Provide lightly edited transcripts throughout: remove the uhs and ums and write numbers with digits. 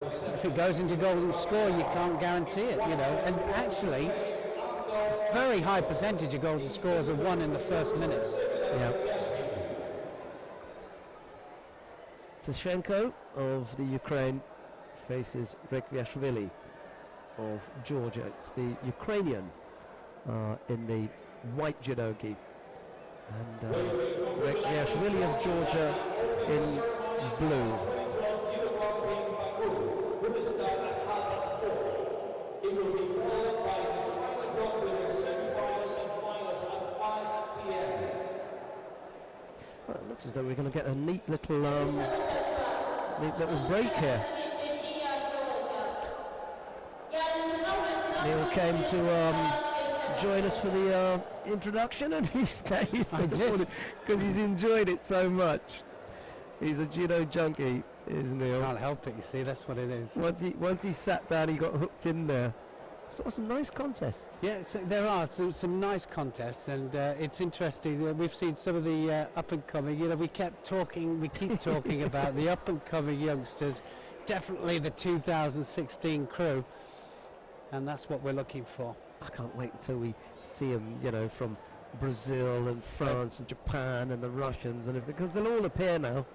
If it goes into golden score, you can't guarantee it, you know. And actually, very high percentage of golden scores are won in the first minute. Yeah. Tyshchenko of the Ukraine faces Rekhviashvili of Georgia. It's the Ukrainian in the white judogi, and Rekhviashvili of Georgia in blue. It will be followed by the final block with the semi-finals and finals at 5 p.m. Well, it looks as though we're going to get a neat little break here. Neil came to join us for the introduction, and he stayed because he's enjoyed it so much. He's a judo junkie, isn't he? Can't help it, you see, that's what it is. Once he sat down, he got hooked in there. Saw some nice contests. Yeah, so there are some nice contests, and it's interesting. We've seen some of the up-and-coming, you know, we keep talking about the up-and-coming youngsters, definitely the 2016 crew, and that's what we're looking for. I can't wait until we see them, you know, from Brazil and France and Japan and the Russians and everything, because they'll all appear now.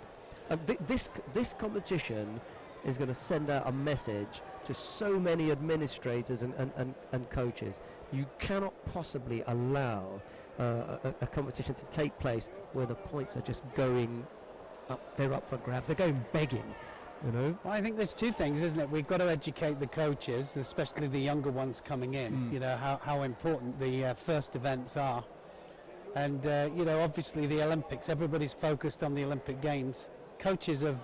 This competition is going to send out a message to so many administrators and coaches. You cannot possibly allow a competition to take place where the points are just going up. They're up for grabs. They're going begging. You know? Well, I think there's two things, isn't it? We've got to educate the coaches, especially the younger ones coming in, you know, how important the first events are. And, you know, obviously the Olympics, everybody's focused on the Olympic Games. Coaches of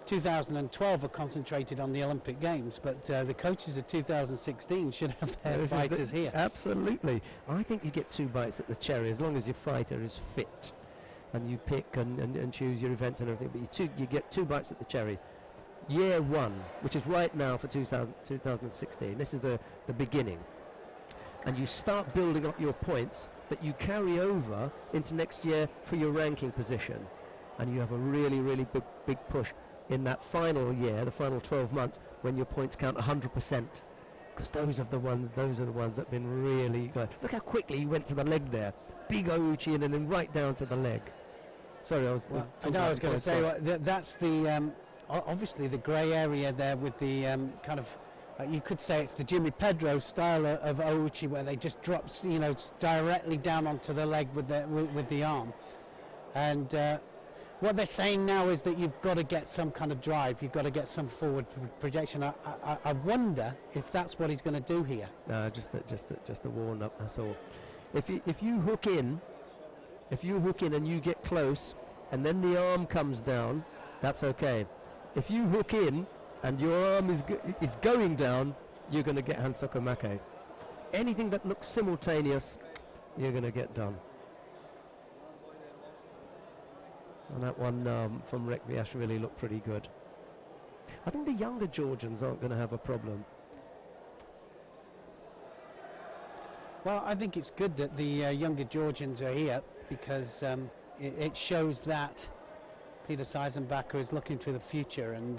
2012 are concentrated on the Olympic Games, but the coaches of 2016 should have their fighters here. Absolutely. I think you get two bites at the cherry as long as your fighter is fit. And you pick and choose your events and everything, but you get two bites at the cherry. Year one, which is right now for 2016, this is the beginning. And you start building up your points that you carry over into next year for your ranking position. And you have a really, really big push in that final year, the final 12 months, when your points count 100%. Because those are the ones that have been really good. Look how quickly he went to the leg there. Big Ouchi and then right down to the leg. Sorry, I was going to say, that's the obviously the grey area there with the kind of, you could say it's the Jimmy Pedro style of Ouchi, where they just drop, you know, directly down onto the leg with the arm. And what they're saying now is that you've got to get some kind of drive, you've got to get some forward projection. I wonder if that's what he's going to do here. No, just a warm up. That's all. If you hook in and you get close, and then the arm comes down, that's okay. If you hook in and your arm is going down, you're going to get Hansokomake. Anything that looks simultaneous, you're going to get done. And that one from Rekhviashvili looked pretty good. I think the younger Georgians aren't going to have a problem. Well, I think it's good that the younger Georgians are here, because it shows that Peter Seisenbacher is looking to the future and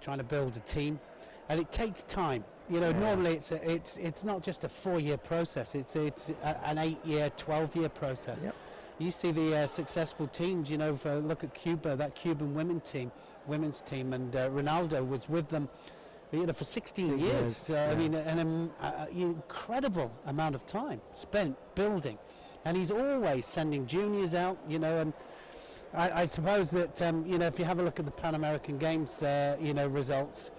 trying to build a team, and it takes time. You know, normally it's not just a 4-year process. It's an 8-year, 12-year process. Yep. You see the successful teams. You know, look at Cuba, that Cuban women's team, and Ronaldo was with them, you know, for 16 years. I mean, an incredible amount of time spent building, and he's always sending juniors out. You know, and I suppose that you know, if you have a look at the Pan American Games, you know, results,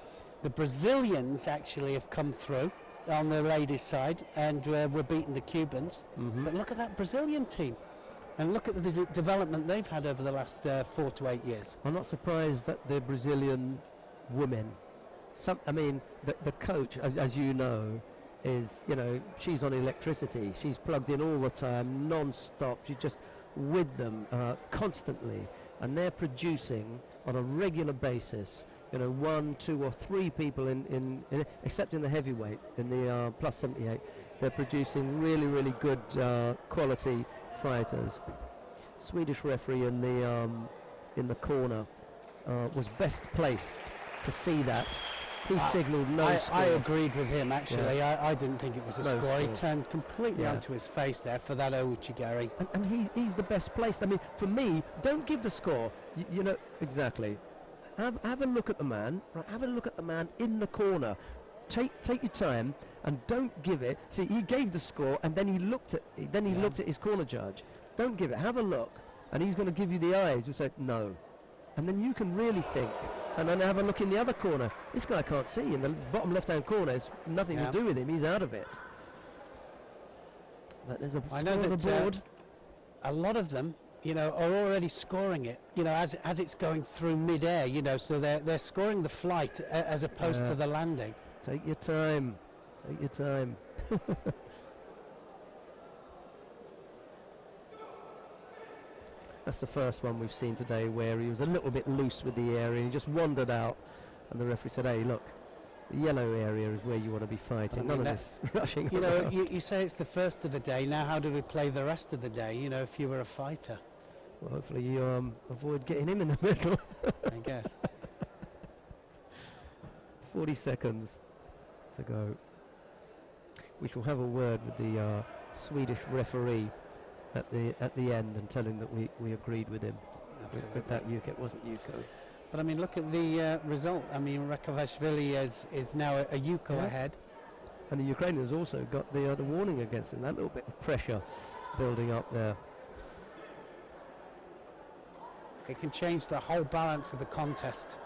the Brazilians actually have come through on the ladies' side, and we're beating the Cubans. But look at that Brazilian team, and look at the development they've had over the last 4 to 8 years. I'm not surprised that the Brazilian women, I mean, the coach, as you know, is, you know, she's on electricity. She's plugged in all the time, non-stop. She's just with them constantly, and they're producing on a regular basis, you know, 1, 2 or 3 people in except in the heavyweight, in the plus 78, they're producing really, really good quality fighters. Swedish referee in the corner was best placed to see that. He signalled no score. I agreed with him, actually. I didn't think it was a No score. He score. turned completely onto his face there for that Ouchigari. And he's the best placed. I mean, for me, don't give the score. You know, exactly. Have a look at the man. Right, have a look at the man in the corner. Take your time and don't give it. See, he gave the score and then he looked at his corner judge. Don't give it. Have a look, and he's going to give you the eyes. You say no, and then you can really think. And then have a look in the other corner. This guy can't see in the bottom left-hand corner. It's nothing to do with him. He's out of it. But there's a score on the board. A lot of them, you know, are already scoring it. You know, as it's going through mid-air. You know, so they're scoring the flight as opposed to the landing. Take your time. Take your time. That's the first one we've seen today where he was a little bit loose with the area and he just wandered out, and the referee said, hey, look, the yellow area is where you want to be fighting. None of this rushing. You know, you say it's the first of the day. Now how do we play the rest of the day, you know, if you were a fighter? Well, hopefully you avoid getting him in the middle. I guess. 40 seconds to go. We shall have a word with the Swedish referee at the end and tell him that we agreed with him. With that it wasn't Yuko. But I mean, look at the result. I mean, Rekhviashvili is now a Yuko ahead. And the Ukrainians also got the warning against him. That little bit of pressure building up there. It can change the whole balance of the contest.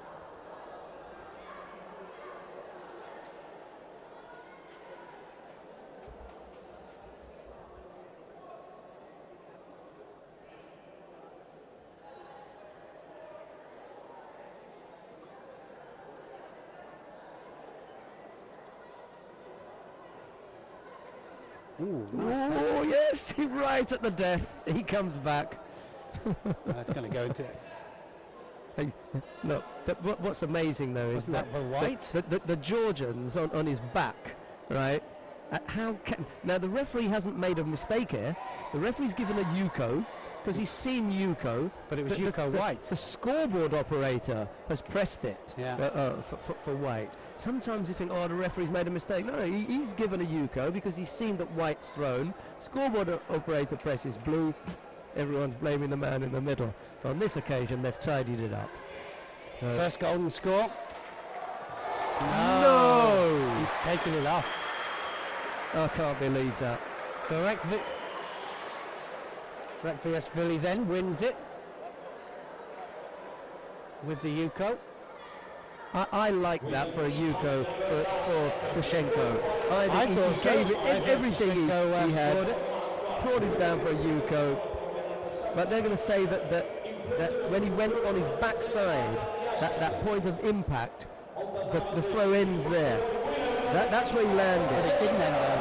Ooh, nice. Oh yes, right at the death. He comes back. That's going to go into. Hey, look, what's amazing though is that for white? The Georgians on his back, right? Now the referee hasn't made a mistake here. The referee's given a Yuko because he's seen Yuko, but it was Yuko white. The scoreboard operator has pressed it for white. Sometimes you think, oh, the referee's made a mistake. No, he's given a Yuko because he's seen that white's thrown. Scoreboard operator presses blue. Everyone's blaming the man in the middle. But on this occasion, they've tidied it up. So first golden score. No! He's taken it off. I can't believe that. So Rekhviashvili then wins it with the Yuko. I like that for a Yuko for Tyshchenko. I think he gave it everything he had. Brought him down for a Yuko. But they're going to say that when he went on his backside, that point of impact, the throw ends there. That's where he landed. But it didn't end there.